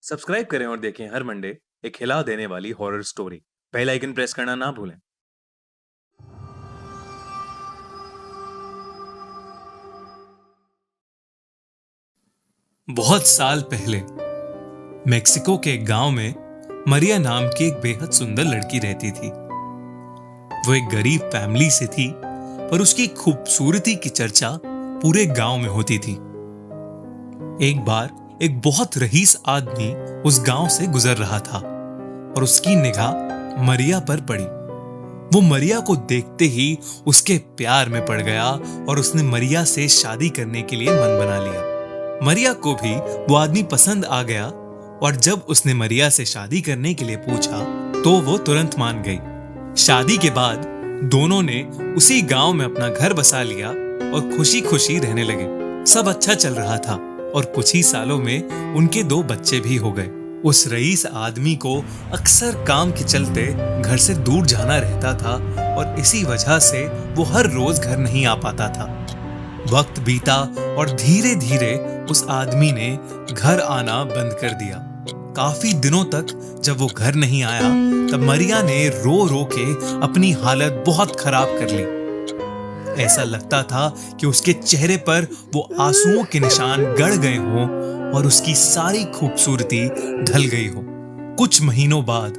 Subscribe करें और देखें हर मंडे एक हिला देने वाली horror story. Bell icon press करना ना भूलें। बहुत साल पहले मेक्सिको के एक गांव में मरिया नाम की एक बेहद सुंदर लड़की रहती थी। वो एक गरीब फैमिली से थी, पर उसकी खूबसूरती की चर्चा पूरे गांव में होती थी। एक बार एक बहुत रईस आदमी उस गांव से गुजर रहा था और उसकी निगाह मरिया पर पड़ी। वो मरिया को देखते ही उसके प्यार में पड़ गया और उसने मरिया से शादी करने के लिए मन बना लिया। मरिया को भी वो आदमी पसंद आ गया और जब उसने मरिया से शादी करने के लिए पूछा तो वो तुरंत मान गई। शादी के बाद दोनों ने उसी गांव में अपना घर बसा लिया और खुशी खुशी रहने लगे। सब अच्छा चल रहा था और कुछ ही सालों में उनके 2 बच्चे भी हो गए। उस रईस आदमी को अक्सर काम के चलते घर से दूर जाना रहता था और इसी वजह से वो हर रोज घर नहीं आ पाता था। वक्त बीता और धीरे धीरे उस आदमी ने घर आना बंद कर दिया। काफी दिनों तक जब वो घर नहीं आया तब मरिया ने रो रो के अपनी हालत बहुत खराब कर ली। ऐसा लगता था कि उसके चेहरे पर वो आंसुओं के निशान गड़ गए हों और उसकी सारी खूबसूरती ढल गई हो। कुछ महीनों बाद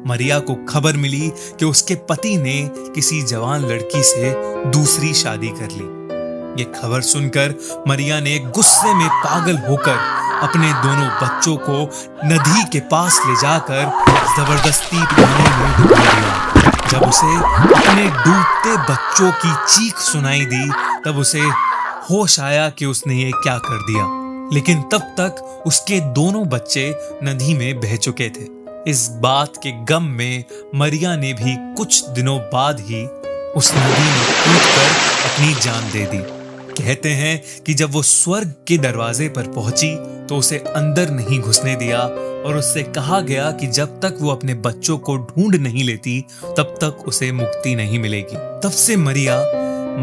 मरिया को खबर मिली कि उसके पति ने किसी जवान लड़की से दूसरी शादी कर ली। ये खबर सुनकर मरिया ने गुस्से में पागल होकर अपने दोनों बच्चों को नदी के पास ले जाकर जबरदस्ती पानी में डुबा दिया। जब उसे अपने डूबते बच्चों की चीख सुनाई दी तब उसे होश आया कि उसने ये क्या कर दिया, लेकिन तब तक उसके दोनों बच्चे नदी में बह चुके थे। इस बात के गम में मरिया ने भी कुछ दिनों बाद ही उस नदी में कूदकर अपनी जान दे दी। कहते हैं कि जब वो स्वर्ग के दरवाजे पर पहुंची तो उसे अंदर नहीं घुसने दिया और उससे कहा गया कि जब तक वो अपने बच्चों को ढूंढ नहीं लेती तब तक उसे मुक्ति नहीं मिलेगी। तब से मरिया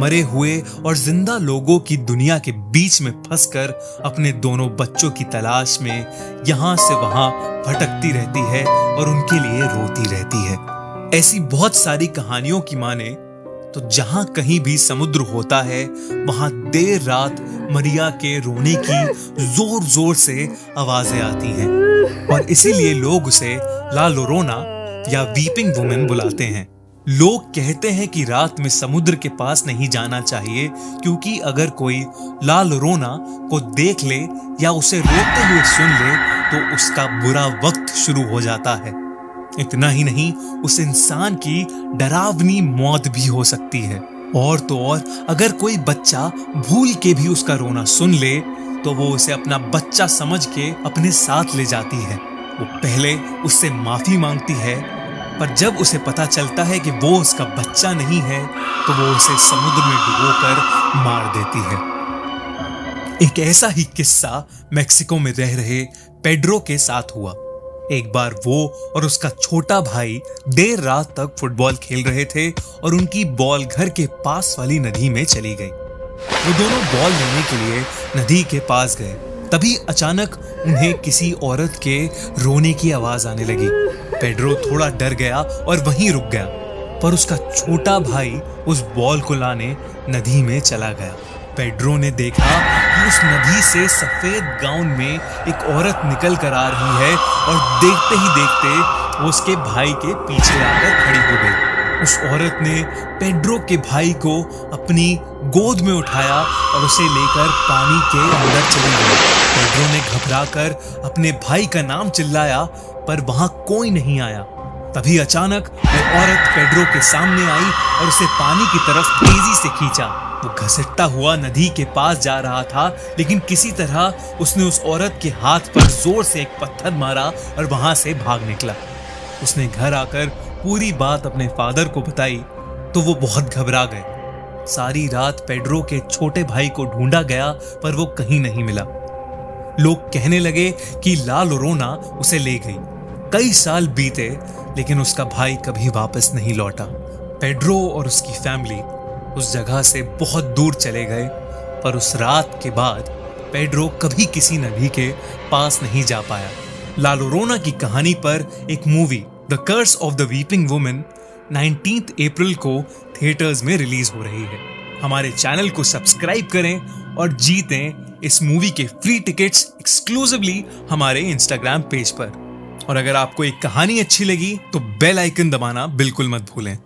मरे हुए और जिंदा लोगों की दुनिया के बीच में फंसकर अपने दोनों बच्चों की तलाश में यहाँ से वहां भटकती रहती है और उनके लिए रोती रहती है। ऐसी बहुत सारी कहानियों की माने तो जहां कहीं भी समुद्र होता है वहां देर रात मरिया के रोने की जोर जोर से आवाजें आती हैं और इसीलिए लोग उसे ला लोरोना या वीपिंग वुमेन बुलाते हैं। लोग कहते हैं कि रात में समुद्र के पास नहीं जाना चाहिए क्योंकि अगर कोई ला लोरोना को देख ले या उसे रोते हुए सुन ले तो उसका बुरा वक्त शुरू हो जाता है। इतना ही नहीं, उस इंसान की डरावनी मौत भी हो सकती है। और तो और अगर कोई बच्चा भूल के भी उसका रोना सुन ले तो वो उसे अपना बच्चा समझ के अपने साथ ले जाती है। वो पहले उससे माफी मांगती है, पर जब उसे पता चलता है कि वो उसका बच्चा नहीं है तो वो उसे समुद्र में डुबोकर मार देती है। एक ऐसा ही किस्सा मेक्सिको में रह रहे पेड्रो के साथ हुआ। एक बार वो और उसका छोटा भाई देर रात तक फुटबॉल खेल रहे थे और उनकी बॉल घर के पास वाली नदी में चली गई। वो दोनों बॉल लेने के लिए नदी के पास गए। तभी अचानक उन्हें किसी औरत के रोने की आवाज आने लगी। पेड्रो थोड़ा डर गया और वहीं रुक गया, पर उसका छोटा भाई उस बॉल को लाने नदी में चला गया। पेड्रो ने देखा कि उस नदी से सफेद गाउन में एक औरत निकल कर आ रही है और देखते ही देखते वो उसके भाई के पीछे आकर खड़ी हो गई। उस औरत ने पेड्रो के भाई को अपनी गोद में उठाया और उसे लेकर पानी के अंदर चली गई। पेड्रो ने घबराकर अपने भाई का नाम चिल्लाया, पर वहां कोई नहीं आया। तभी अचानक वो औरत पेड्रो के सामने आई और उसे पानी की तरफ तेजी से खींचा। वो घसीटता हुआ नदी के पास जा रहा था, लेकिन किसी तरह उसने उस औरत के हाथ पर जोर से एक पत्थर मारा और वहां से भाग निकला। उसने घर आकर पूरी बात अपने फादर को बताई तो वो बहुत घबरा गए। सारी रात पेड्रो के छोटे भाई को ढूंढा गया, पर वो कहीं नहीं मिला। लोग कहने लगे कि ला लोरोना उसे ले गई। कई साल बीते, लेकिन उसका भाई कभी वापस नहीं लौटा। पेड्रो और उसकी फैमिली उस जगह से बहुत दूर चले गए, पर उस रात के बाद पेड्रो कभी किसी नदी के पास नहीं जा पाया। ला लोरोना की कहानी पर एक movie the curse of the weeping woman 19 April को थिएटर्स में रिलीज हो रही है। हमारे चैनल को सब्सक्राइब करें और जीतें इस मूवी के फ्री टिकट्स एक्सक्लूसिवली हमारे इंस्टाग्राम पेज पर। और अगर आपको एक कहानी अच्छी लगी तो बेल आइकन दबाना बिल्कुल मत भूलें।